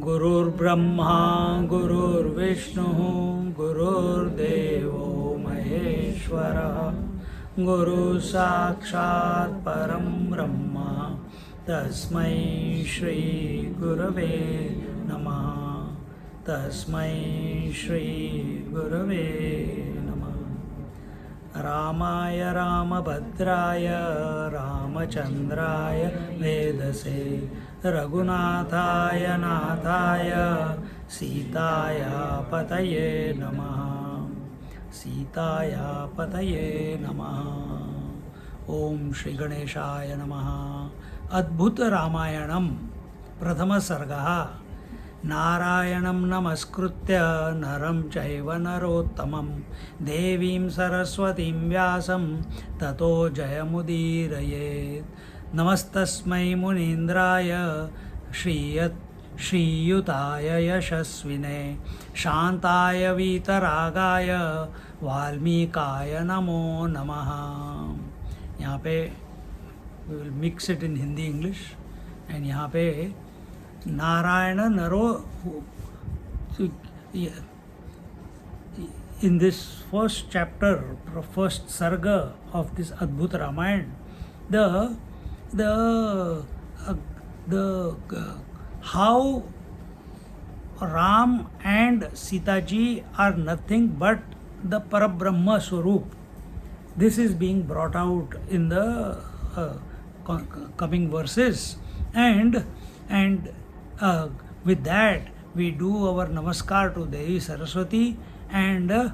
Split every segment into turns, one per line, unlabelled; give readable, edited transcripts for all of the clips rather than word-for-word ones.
गुरुर्ब्रह्मा गुरुर्विष्णु गुरुर्देवो महेश्वरः गुरु साक्षात् परं ब्रह्म तस्मै श्री गुरवे नमः तस्मै श्री गुरवे नमः। रामाय रामभद्राय रामचन्द्राय वेदसे रघुनाथाय नाथाय सीताया पतये नमः सीताया पतये नमः। ओम श्री गणेशाय नमः। अद्भुत रामायणं प्रथम सर्गः। नारायणं नमस्कृत्य नरं चैव नरोत्तमं देवीं सरस्वतीं व्यासं ततो जयमुदीरयेत्। नमस्तस्मै मुनीन्द्राय श्रीयुताय यशस्विने शान्ताय वीतरागाय वाल्मीकाय नमो नमः। यहाँ पे we will mix it in Hindi English and यहाँ पे नारायण नरो in this first chapter, first sarga of this Adbhut Ramayan, the how Ram and Sita ji are nothing but the Parabrahma Swarup. This is being brought out in the coming verses, and with that we do our namaskar to Devi Saraswati, and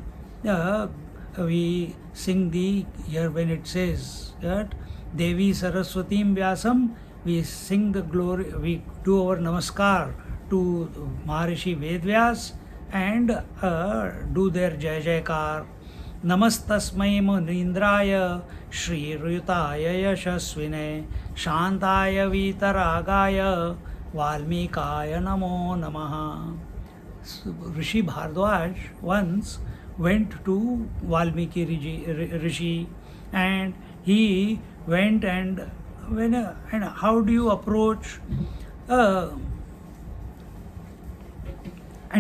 we sing the here when it says that Devi Saraswatim Vyasam, we sing the glory, we do our namaskar to Maharishi Vedvyas and do their Jai Jaikar. Namastasmai Munindraya Shri Ruyutaya Yashasvine Shantaya Vitaragaya Valmikaya Namo Namaha. Rishi Bhardawaj once went to Valmiki Rishi, and he went and how do you approach and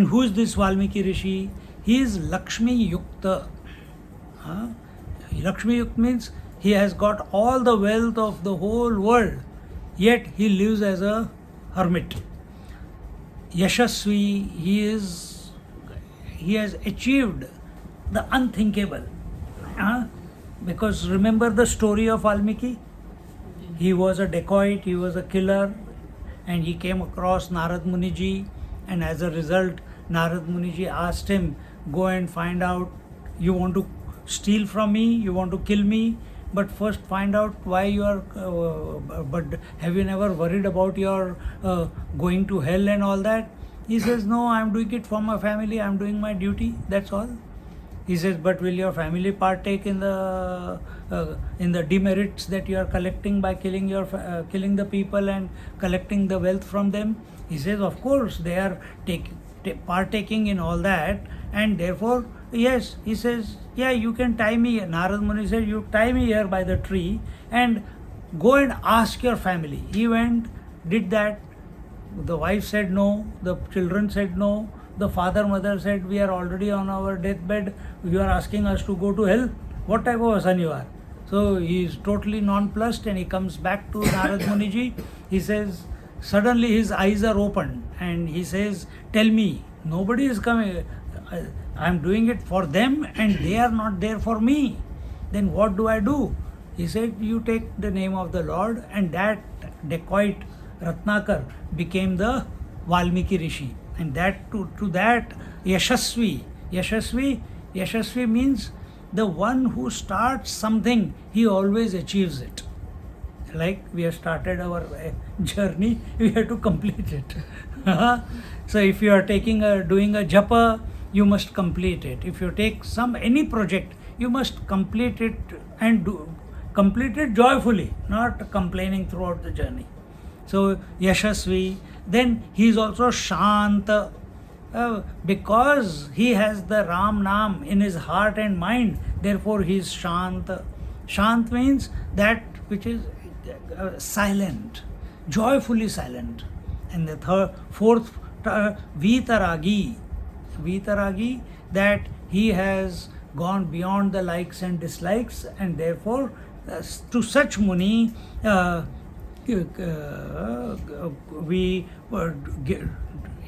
who is this Valmiki Rishi? He is Lakshmi Yukta. Lakshmi Yukta means he has got all the wealth of the whole world, yet he lives as a hermit. Yashasvi, he has achieved the unthinkable. Because remember the story of Valmiki? He was a dacoit, he was a killer, and he came across Narad Muniji, and as a result, Narad Muniji asked him, go and find out, you want to steal from me, you want to kill me, but first find out why you are, but have you never worried about your going to hell and all that? He says, no, I am doing it for my family, I am doing my duty, that's all. He says, but will your family partake in the demerits that you are collecting by killing the people and collecting the wealth from them? He says, of course, they are partaking in all that, and therefore, yes. He says, yeah, you can tie me. Narad Muni said, you tie me here by the tree and go and ask your family. He went, did that. The wife said no, the children said no, the father, mother said, we are already on our deathbed, you are asking us to go to hell. What type of a son you are? So he is totally nonplussed, and he comes back to Narad Muniji. He says, suddenly his eyes are opened and he says, tell me, nobody is coming. I am doing it for them and they are not there for me. Then what do I do? He said, you take the name of the Lord, and that dacoit Ratnakar became the Valmiki Rishi. And that to that Yashasvi means the one who starts something, he always achieves it. Like we have started our journey, we have to complete it. So if you are doing a japa, you must complete it. If you take any project, you must complete it and complete it joyfully, not complaining throughout the journey. So Yashasvi, then he is also Shanta, because he has the Ram Nam in his heart and mind, therefore he is Shanta. Shant means that which is silent, joyfully silent. And the fourth, Vitaragi, that he has gone beyond the likes and dislikes, and therefore to such Muni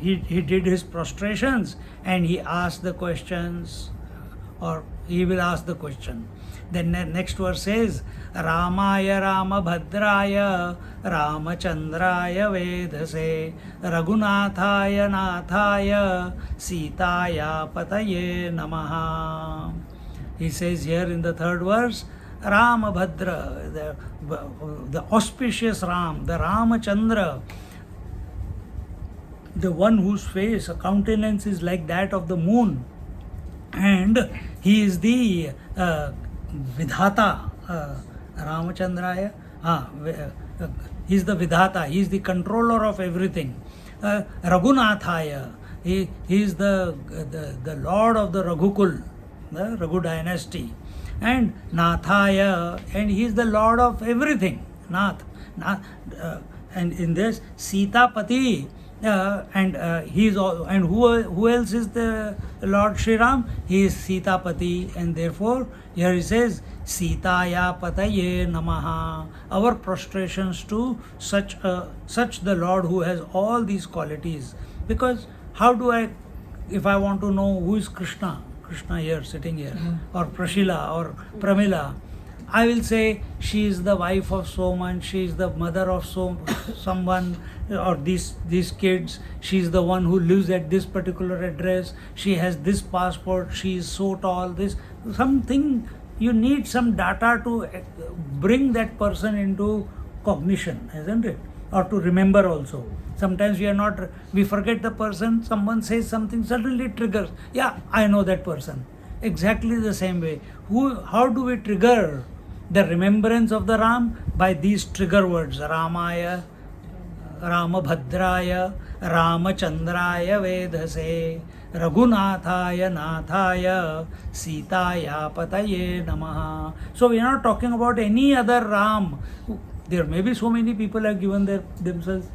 he did his prostrations and he asked the questions, or he will ask the question. Then next verse says, Ramaya Ramabhadraya Ramachandraya Vedase Raghunathaya Nathaya Sitaya Pataye Namaha. He says here in the third verse, Ramabhadra, the auspicious Ram, the Ramachandra, the one whose face, a countenance is like that of the moon, and he is the Vidhata, Ramachandraya, he is the Vidhata, he is the controller of everything. Raghunathaya, he is the lord of the Raghukul, the Raghu dynasty. And Nathaya, and he is the lord of everything, Nath. And in this, Sitapati, and he is all, and who else is the Lord Shri Ram? He is Sitapati, and therefore here he says Sitaya Pataye Namaha. Our prostrations to such the Lord who has all these qualities. Because how do I, if I want to know who is Krishna here, sitting here, or Prashila or Pramila, I will say she is the wife of so much, she is the mother of someone, or these kids, she is the one who lives at this particular address, she has this passport, she is so tall, this something. You need some data to bring that person into cognition, isn't it? Or to remember also. Sometimes we forget the person, someone says something, suddenly it triggers. Yeah, I know that person. Exactly the same way. How do we trigger the remembrance of the Ram? By these trigger words: Ramaya, Ramabhadraya, Ramachandraya Vedase, Raghunathaya Nathaya, Sitaya Pataye Namaha. So we are not talking about any other Ram. There may be so many people have given themselves.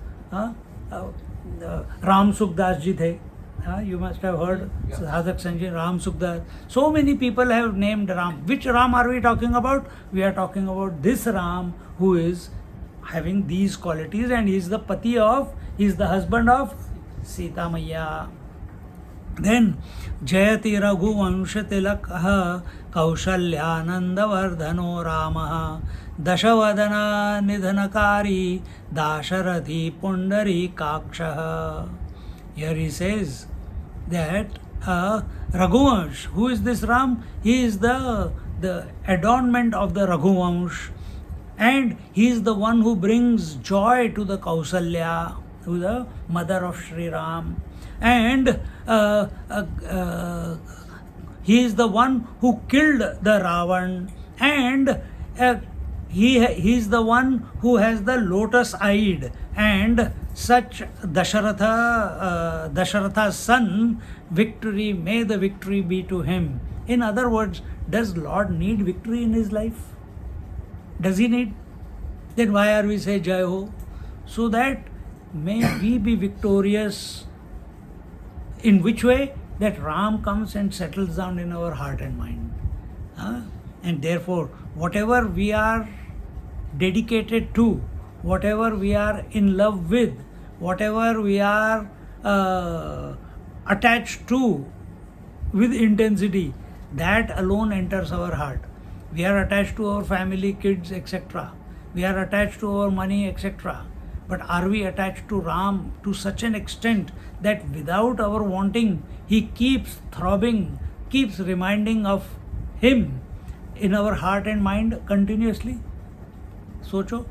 Ram Sukdas ji the. You must have heard Sadhak Sanjay, Ram Sukdas. So many people have named Ram. Which Ram are we talking about? We are talking about this Ram who is having these qualities, and he is the he is the husband of Sita Maya. Then Jayati Raghu Vansha Tilakah Kaushalyananda Vardhano Ramaha Dashavadana Nidhanakari Dasharathi Pundari Kakshaha. Here he says that Raghuvansh, who is this Ram? He is the adornment of the Raghuvansh, and he is the one who brings joy to the Kausalya, to the mother of Sri Ram. And he is the one who killed the Ravan, and he is the one who has the lotus-eyed, and such Dasharatha's son, victory, may the victory be to him. In other words, does Lord need victory in his life? Does he need? Then why are we say Jai Ho? So that may we be victorious. In which way? That Ram comes and settles down in our heart and mind. And therefore, whatever we are dedicated to, whatever we are in love with, whatever we are attached to with intensity, that alone enters our heart. We are attached to our family, kids, etc. We are attached to our money, etc. But are we attached to Ram to such an extent that without our wanting, he keeps throbbing, keeps reminding of him in our heart and mind continuously? सोचो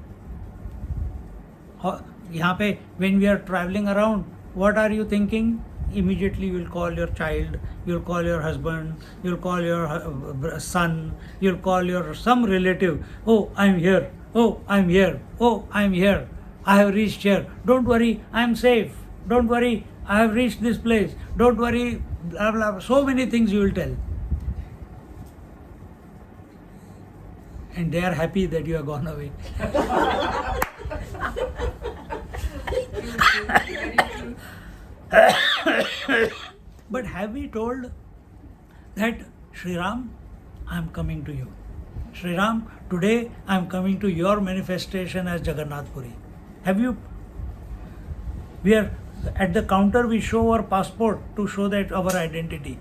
यहाँ पे when we are traveling around, what are you thinking? Immediately you will call your child, you will call your husband, you will call your son, you will call your some relative. Oh, I'm here. Oh, I'm here. Oh, I'm here. I have reached here. Don't worry, I'm safe. Don't worry, I have reached this place. Don't worry, blah blah. So many things you will tell. And they are happy that you have gone away. But have we told that Sri Ram, I am coming to you. Sri Ram, today I am coming to your manifestation as Jagannath Puri. Have you? We are at the counter, we show our passport to show that our identity,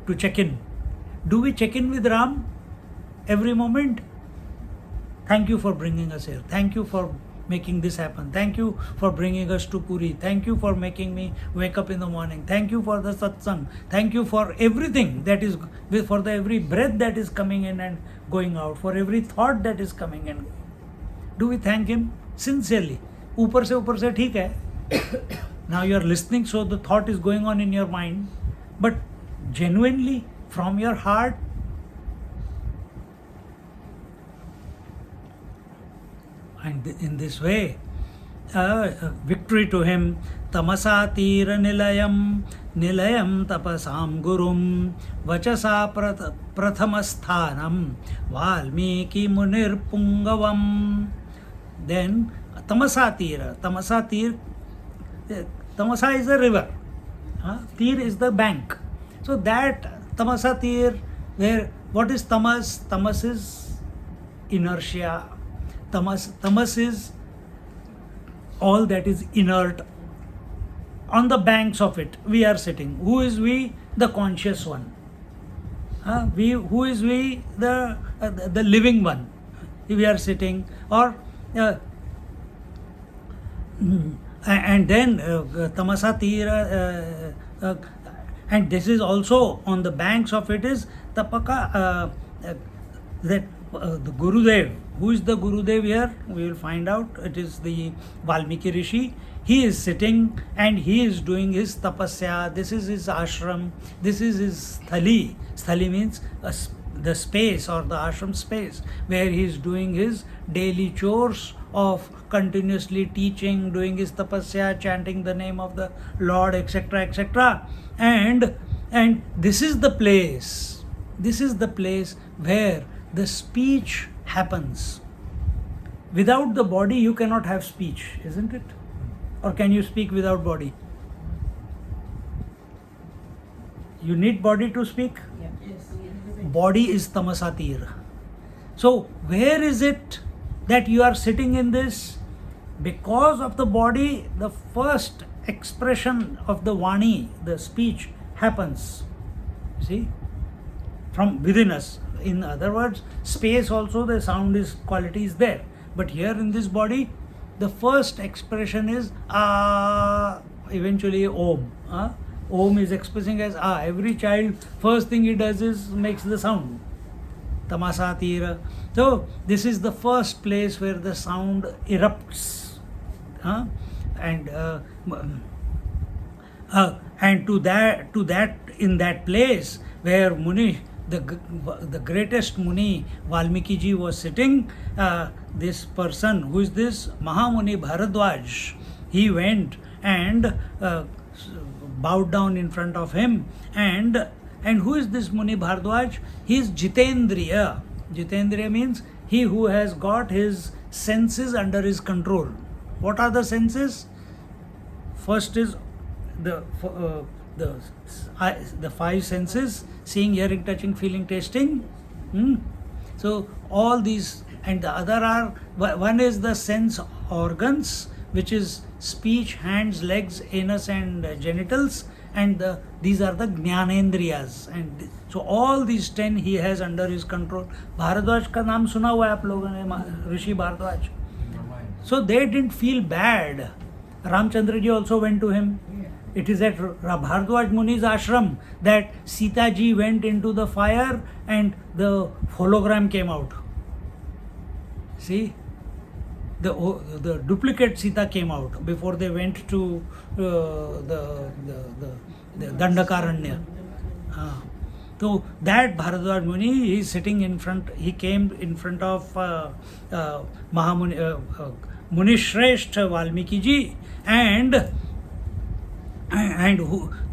to check in. Do we check in with Ram every moment? Thank you for bringing us here. Thank you for making this happen. Thank you for bringing us to Puri. Thank you for making me wake up in the morning. Thank you for the satsang. Thank you for everything that is, for the every breath that is coming in and going out, for every thought that is coming and going. Do we thank him sincerely? ऊपर से ठीक है. Now you are listening, so the thought is going on in your mind, but genuinely from your heart. And in this way, victory to him. Tamasa tira nilayam tapasam gurum vachasa prathamasthanam valmiki munir pungavam. Then tamasa tira. Tamasa is a river. Tir is the bank. So that tamasa tir, where what is tamas? Tamas is inertia. Tamas is all that is inert. On the banks of it, we are sitting. Who is we? The conscious one. Who is we? The living one. We are sitting, or and then tamasa tira, and this is also on the banks of it is tapaka. That the Gurudev. Who is the Gurudev here? We will find out. It is the Valmiki Rishi. He is sitting and he is doing his tapasya. This is his ashram. This is his thali. Thali means the space or the ashram space where he is doing his daily chores of continuously teaching, doing his tapasya, chanting the name of the Lord, etc., etc. And this is the place. This is the place where the speech happens. Without the body, you cannot have speech, isn't it? Or can you speak without body? You need body to speak?
Yeah. Yes.
Body is tamasatir. So, where is it that you are sitting in this? Because of the body, the first expression of the Vani, the speech, happens. See? From within us. In other words, space also, the sound is quality is there. But here in this body, the first expression is eventually Om. Om is expressing as Every child, first thing he does is makes the sound. Tamasa tira. So this is the first place where the sound erupts. And to that in that place where Muni, the greatest Muni, Valmiki ji, was sitting, this person, who is this? Mahamuni Bhardawaj, he went and bowed down in front of him. And who is this Muni Bhardawaj? He is Jitendriya. Jitendriya means he who has got his senses under his control. What are the senses? First is the five senses: seeing, hearing, touching, feeling, tasting. So all these, and the other are, one is the sense organs, which is speech, hands, legs, anus and genitals, and these are the jnanendriyas. And so all these 10 he has under his control. Bharadwaj ka naam suna hua hai aap logon ne, Rishi Bhardawaj. So they didn't feel bad. Ramchandra ji also went to him. It is at Bhardwaj Muni's ashram that Sita ji went into the fire and the hologram came out. See? the duplicate Sita came out before they went to the Dandakaranya. So that Bharadwaj Muni, he is sitting in front, he came in front of Mahamuni, Muni Shrestha Valmiki ji, and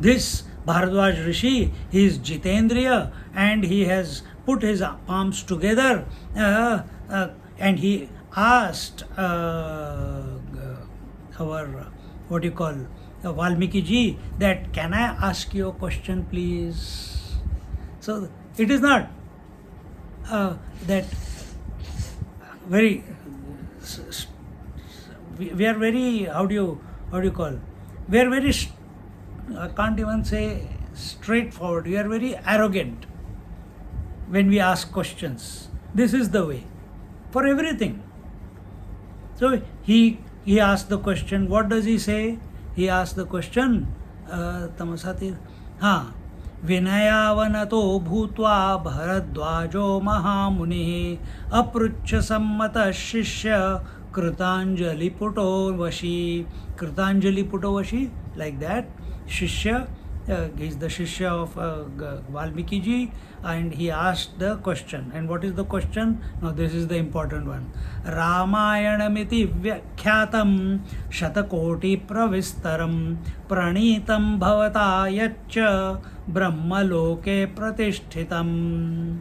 this Bharadwaj Rishi, he is Jitendriya, and he has put his palms together and he asked our, what do you call, Valmiki ji, that can I ask you a question please? So it is not that very, we are very, how do you call, we are very, I can't even say straightforward, we are very arrogant when we ask questions. This is the way for everything. So he asked the question. What does he say? He asked the question, Tamasatir, Vinayavanato bhutva bharadvajo mahamuni apruchya sammata shishya kritanjali puto vashi. Kritanjali puto vashi, like that. Shishya, he is the Shishya of Valmiki ji, and he asked the question. And what is the question? Now this is the important one. Ramayanamiti vyakhyatam shatakoti pravistaram pranitam bhavata yaccha brahmaloke pratishthitam.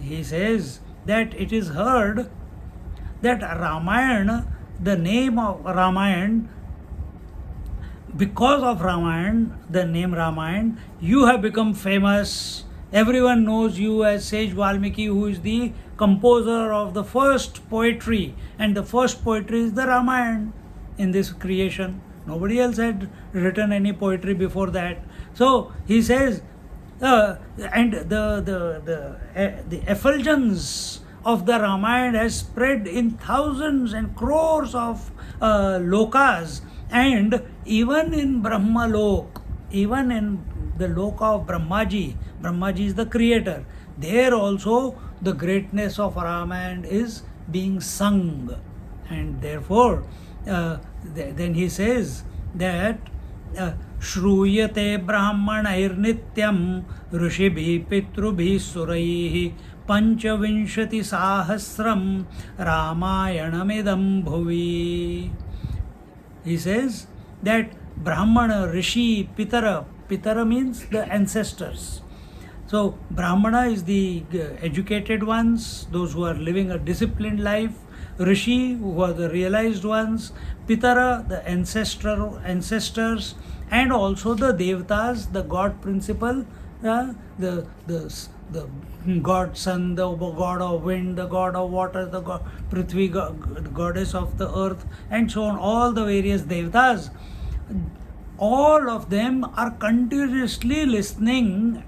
He says that it is heard that Ramayana, the name of Ramayana, because of Ramayana, the name Ramayana, you have become famous. Everyone knows you as Sage Valmiki, who is the composer of the first poetry, and the first poetry is the Ramayana in this creation. Nobody else had written any poetry before that. So he says, and the effulgence of the Ramayana has spread in thousands and crores of lokas, and even in Brahmalok, even in the loka of Brahmaji, Brahmaji is the creator, there also the greatness of Ramayana is being sung. And therefore, then he says that Shruyate Brahmanair Nityam Rishibhi Pitrubhi Suraihi Panchavinshati Sahasram Ramayanamidam Bhuvi. He says that Brahmana, Rishi, Pitara. Pitara means the ancestors. So Brahmana is the educated ones, those who are living a disciplined life. Rishi, who are the realized ones. Pitara, the ancestors, and also the Devatas, the God principle, the God sun, the God of wind, the God of water, the God Prithvi, the goddess of the earth, and so on, all the various Devatas. All of them are continuously listening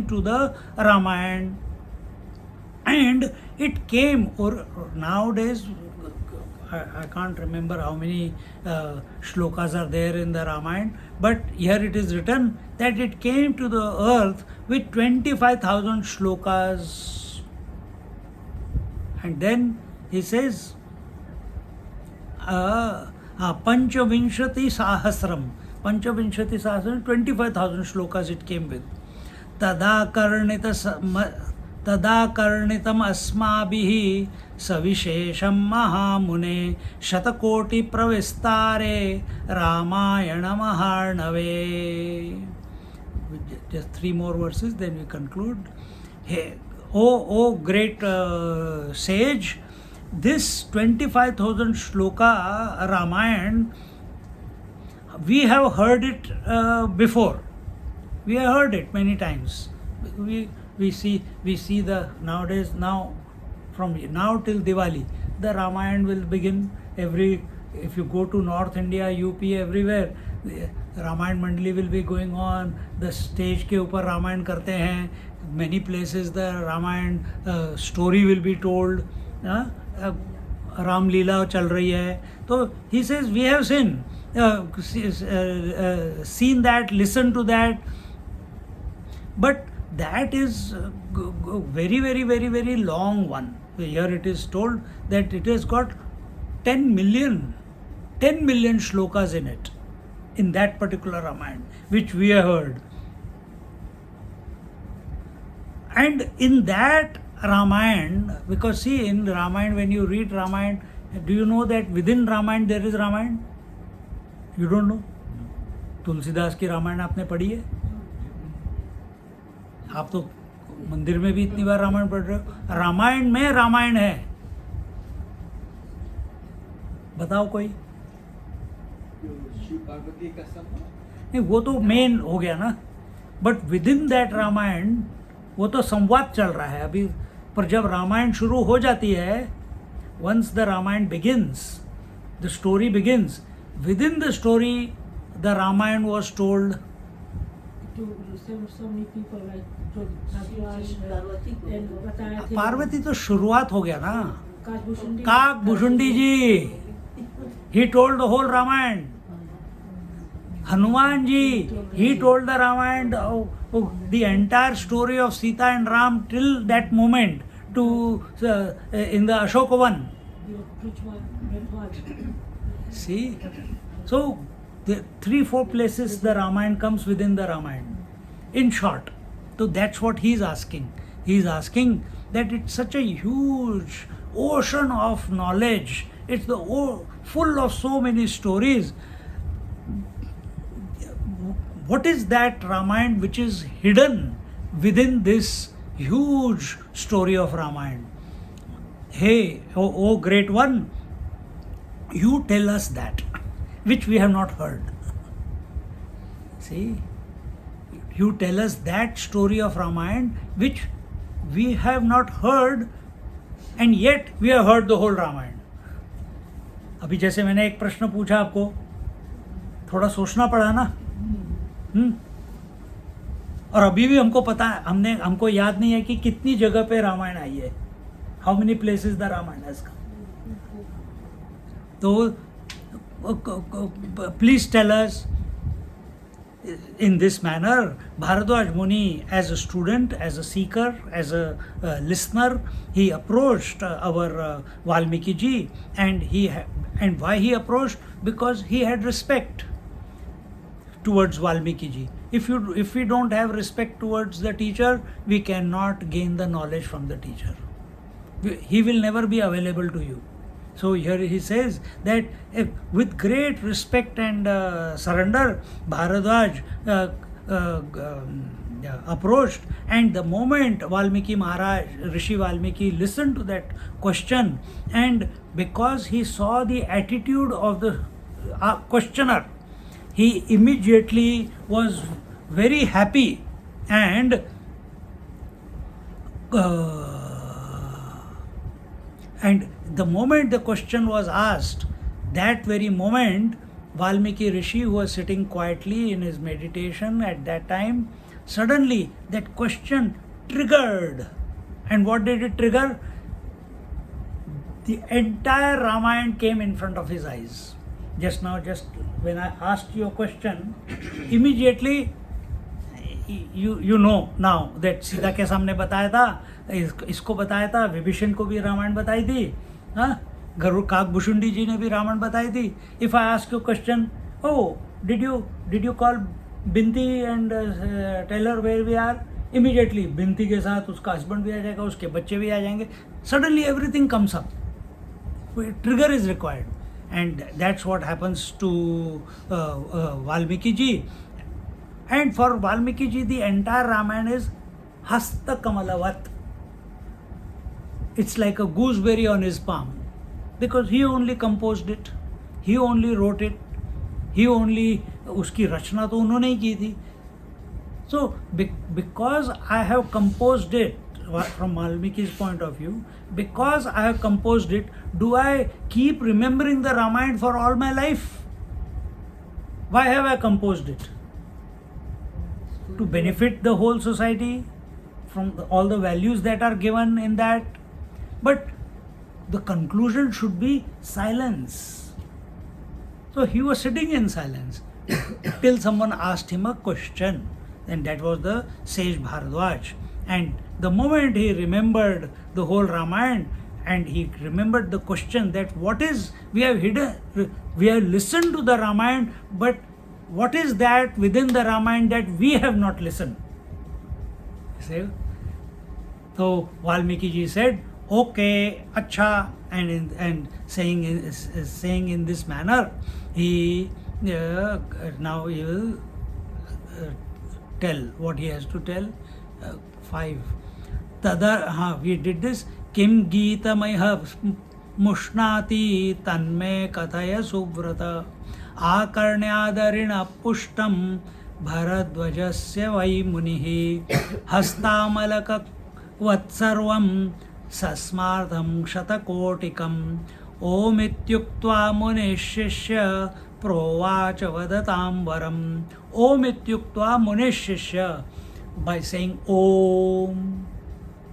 to the Ramayana. And it came, or nowadays, I can't remember how many shlokas are there in the Ramayana, but here it is written that it came to the earth with 25,000 shlokas. And then he says, Panchavinshati Sahasram. Panchavinshati Sahasram, 25,000 shlokas it came with. Tadakarnitam asmabhihi savishesham mahamune shatakoti pravistare Ramayana maharnave. Just 3 more verses, then we conclude. Hey, oh great sage, this 25,000 shloka Ramayana, we have heard it before. We have heard it many times. We see the nowadays, now from now till Diwali, the Ramayana will begin. If you go to North India, UP, everywhere, the Ramayana Mandali will be going on. The stage ke upar Ramayana karte hain. Many places the Ramayana story will be told. Ram Leela chal rahi hai. So he says, we have seen that, listened to that, but that is very, very, very, very long one. Here it is told that it has got 10 million shlokas in it, in that particular Ramayana, which we have heard. And in that Ramayana, because see, in Ramayana, when you read Ramayana, do you know that within Ramayana there is Ramayana? You don't know? Tulsidas की रामायण आपने पढ़ी है? आप तो मंदिर में भी इतनी बार रामायण पढ़ रहे हो. रामायण में रामायण है. बताओ कोई. नहीं, वो तो मेन हो गया ना. But within that Ramayana वो तो संवाद चल रहा है अभी. पर जब रामायण शुरू हो जाती है, once the Ramayana begins, the story begins, within the story the Ramayana was told
to so many people like Bhardawaj.
Parvati तो शुरुआत हो गया ना. काक भुषुंडी जी, he told the whole Ramayana. Hanuman ji, he told the Ramayana, the entire story of Sita and Ram till that moment to in the Ashokavan. See, so the 3-4 places the Ramayana comes within the Ramayana. In short, so that's what he's asking. He's asking that it's such a huge ocean of knowledge. It's full of so many stories. What is that Ramayana which is hidden within this huge story of Ramayana? Hey, oh great one, you tell us that, which we have not heard. See, you tell us that story of Ramayana which we have not heard, and yet we have heard the whole Ramayana. अभी जैसे मैंने एक प्रश्न पूछा आपको, थोड़ा सोचना पड़ा ना. और अभी भी हमको पता है, हमको याद नहीं है कि कितनी जगह पे रामायण आई है. How many places the Ramayana has come. तो please tell us in this manner. Bhardawaj Muni, as a student, as a seeker, as a listener, he approached our Valmiki ji, and why he approached? Because he had respect towards Valmiki ji. If we don't have respect towards the teacher, we cannot gain the knowledge from the teacher. He will never be available to you. So here he says that with great respect and surrender, Bharadwaj approached, and the moment Valmiki Maharaj, Rishi Valmiki, listened to that question, and because he saw the attitude of the questioner, he immediately was very happy, and the moment the question was asked, that very moment, Valmiki Rishi, who was sitting quietly in his meditation at that time, suddenly that question triggered. And what did it trigger? The entire Ramayana came in front of his eyes. Just when I asked you a question, immediately you know now that Sita के सामने बताया था, इसको बताया था, विभीषण को भी रामायण बताई थी, हाँ, गरुड़ काक भुषुंडी जी ने भी रामायण बताई थी. If I ask you a question, oh, did you call Binti and tell her where we are? Immediately Binti के साथ उसका husband भी आ जाएगा, उसके बच्चे भी आ जाएंगे. Suddenly everything comes up. Trigger is required, and that's what happens to Valmiki ji. And for Valmiki ji, the entire Ramayana is Hasta Kamalavat. It's like a gooseberry on his palm, because he only composed it, he only wrote it, he only, उसकी रचना तो उन्होंने ही की थी. So because I have composed it, from Valmiki's point of view, because I have composed it, do I keep remembering the Ramayana for all my life? Why have I composed it? To benefit the whole society from all the values that are given in that. But the conclusion should be silence. So he was sitting in silence till someone asked him a question, and that was the Sage Bhardawaj. And the moment he remembered the whole Ramayana, and he remembered the question that what is, we have listened to the Ramayana, but what is that within the Ramayana that we have not listened? See? So Valmiki ji said, okay, acha, and saying in this manner, he now he will tell what he has to tell. 5. We did this. Kim Gita Maiha Mushnati Tanme Kathaya Subrata Akarnyadarina Pushtam Bharadvajasya Vai Munihi Hastamalaka Vatsarvam Sasmartham Shatakotikam Om Ityuktva Munishishya Provacha Vadatam Varam. Om Ityuktva Munishishya, by saying Om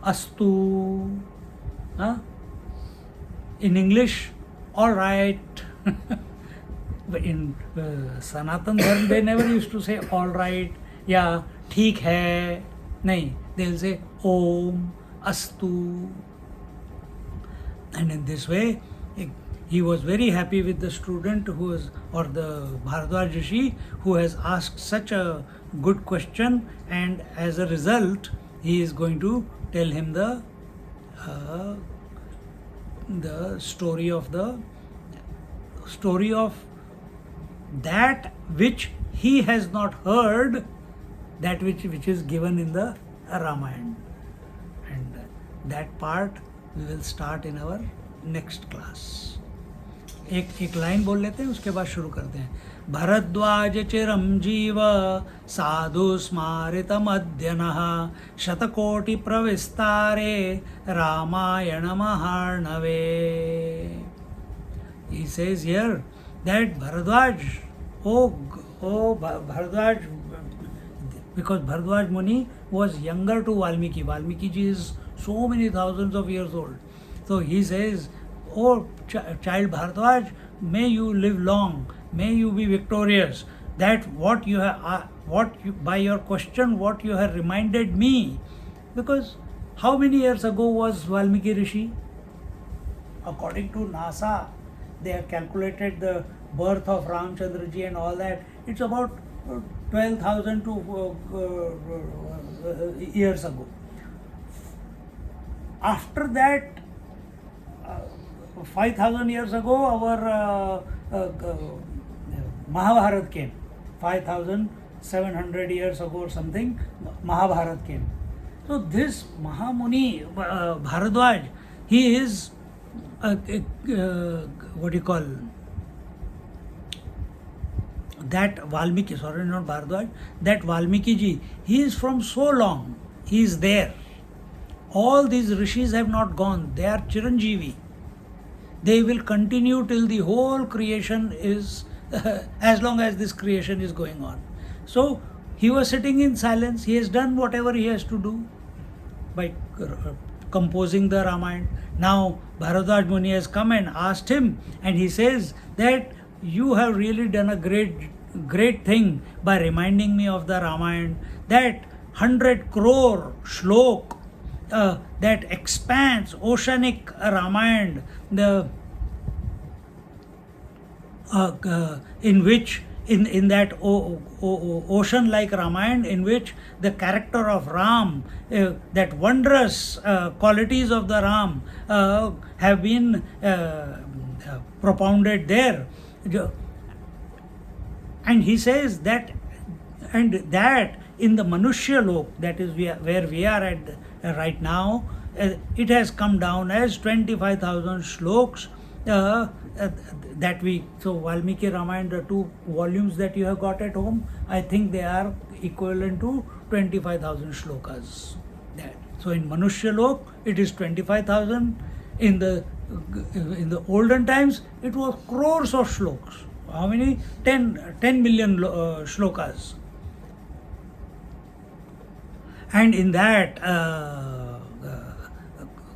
Astu. In English, all right. But in Sanatan Dharma, they never used to say all right, yeah, theek hai. Nahi, they'll say Om Astu. And in this way, he was very happy with the student who was, or the Bhardwaj Rishi, who has asked such a good question, and as a result, he is going to tell him the story of that which he has not heard, that which is given in the Ramayana. And that part we will start in our next class. एक line बोल लेते हैं, उसके बाद शुरू करते हैं. भरद्वाज चिरं जीव साधु स्मारित मध्यनः शतकोटि प्रविस्तारे Ramayan महार्णवे. He says here that Bharadwaj, Bharadwaj, because Bharadwaj Muni was younger to Valmiki. Valmiki ji is so many thousands of years old. So he says, oh child Bharadwaj, may you live long, may you be victorious. That what you have, by your question, what you have reminded me. Because how many years ago was Valmiki Rishi? According to NASA, they have calculated the birth of Ramchandra ji and all that. It's about 12,000 years ago. After that, 5,000 years ago, our Mahabharat came. 5,700 years ago or something, Mahabharat came. So this Mahamuni, Bharadwaj, he is, what do you call, that Valmiki, sorry, not Bharadwaj, that Valmiki ji, he is from so long, he is there. All these rishis have not gone, they are Chiranjeevi. They will continue till the whole creation is, as long as this creation is going on. So he was sitting in silence, he has done whatever he has to do by composing the Ramayana. Now Bharadwaj Muni has come and asked him, and he says that you have really done a great thing by reminding me of the Ramayana, that 100 crore shlok, that expanse, oceanic Ramayana, in which, in that ocean-like Ramayana, in which the character of Ram, that wondrous qualities of the Ram have been propounded there. And he says that, and that in the Manushya Lok, that is where we are at right now, it has come down as 25,000 shloks that we, so Valmiki Ramayana, the 2 volumes that you have got at home, I think they are equivalent to 25,000 shlokas. That. So in Manushya Lok, it is 25,000. In the olden times, it was crores of shloks. How many? 10 million shlokas. And in that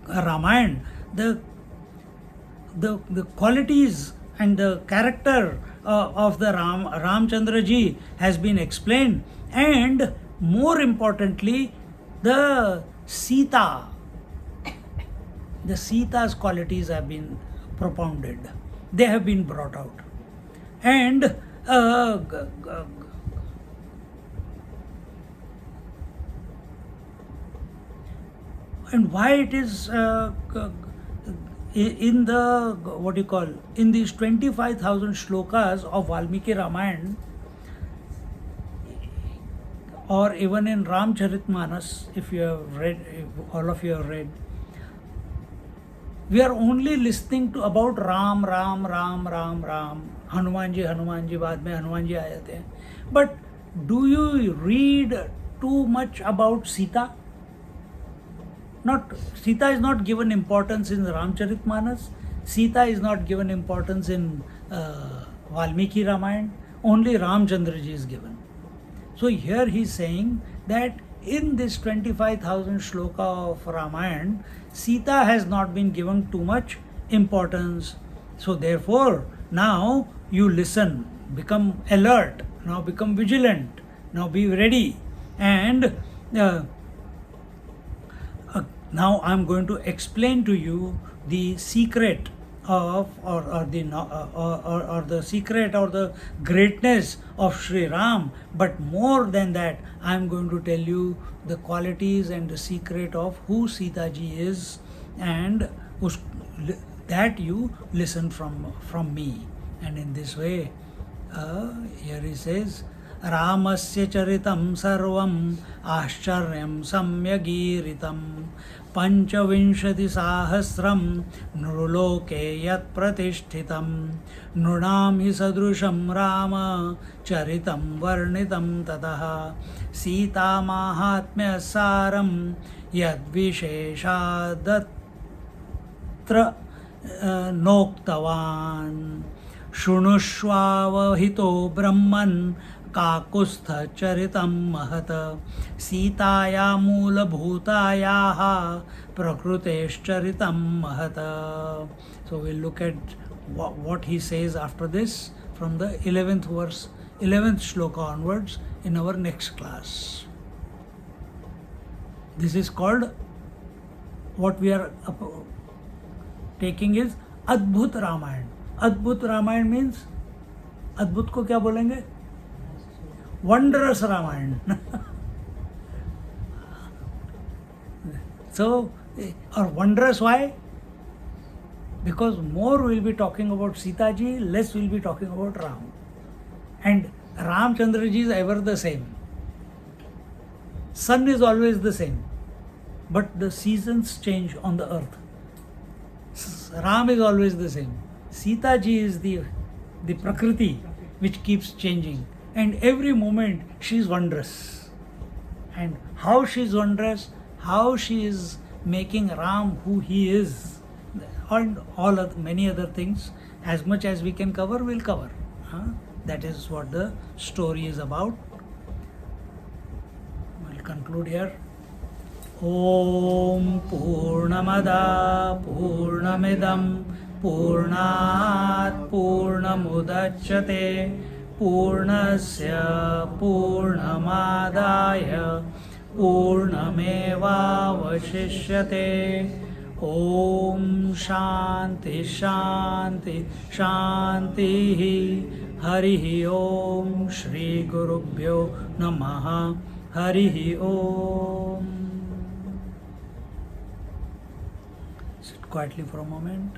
Ramayana, the qualities and the character of the Ramchandra ji has been explained, and more importantly, the Sita, the Sita's qualities have been propounded. They have been brought out. And and why it is in the, what do you call, in these 25,000 shlokas of Valmiki Ramayana, or even in Ramcharitmanas, if you have read, if all of you have read, we are only listening to about Ram, Ram, Ram, Ram, Ram, Hanuman ji, baad mein Hanuman ji aate hain. But do you read too much about Sita? Not, Sita is not given importance in Ramcharitmanas. Sita is not given importance in Valmiki Ramayana. Only Ramchandra ji is given. So here he is saying that in this 25,000 shloka of Ramayana, Sita has not been given too much importance. So therefore, now you listen, become alert, now become vigilant, now be ready. And now I am going to explain to you the secret of the secret or the greatness of Sri Ram. But more than that, I am going to tell you the qualities and the secret of who Sita ji is, and that you listen from me. And in this way, here he says, Ramasya charitam sarvam ashcharyam samyagiritam panchavinshati sahasram nruloke yat pratishtitam nrunam hi sadrusham rama charitam varnitam tataha sita mahatmya saram yad visheshadatra noktavan shrunushvavahito brahman Kakustha चरितं महत सीताया मूलभूतायाः प्रकृतेश्चरितं महत. So we'll look at what he says after this from the 11th verse, 11th shloka onwards in our next class. This is called, what we are taking is Adbhut Ramayan. Adbhut Ramayan means, Adbhut को क्या बोलेंगे? Wondrous Ramayana. So, or wondrous, why? Because more we'll be talking about Sita ji, less we'll be talking about Ram. And Ramchandra ji is ever the same. Sun is always the same. But the seasons change on the earth. Ram is always the same. Sita ji is the Prakriti which keeps changing. And every moment she is wondrous. And how she is wondrous, how she is making Ram who he is, and all other, many other things, as much as we can cover, we'll cover. That is what the story is about. We'll conclude here. Om Purnamada Purnamidam Purnat Purnamudachyate Purnasya Purnamadaya Purnamevavashishyate. Om Shanti Shanti Shanti. Harihi Om. Shri Gurubhyo Namaha. Harihi Om. Sit quietly for a moment.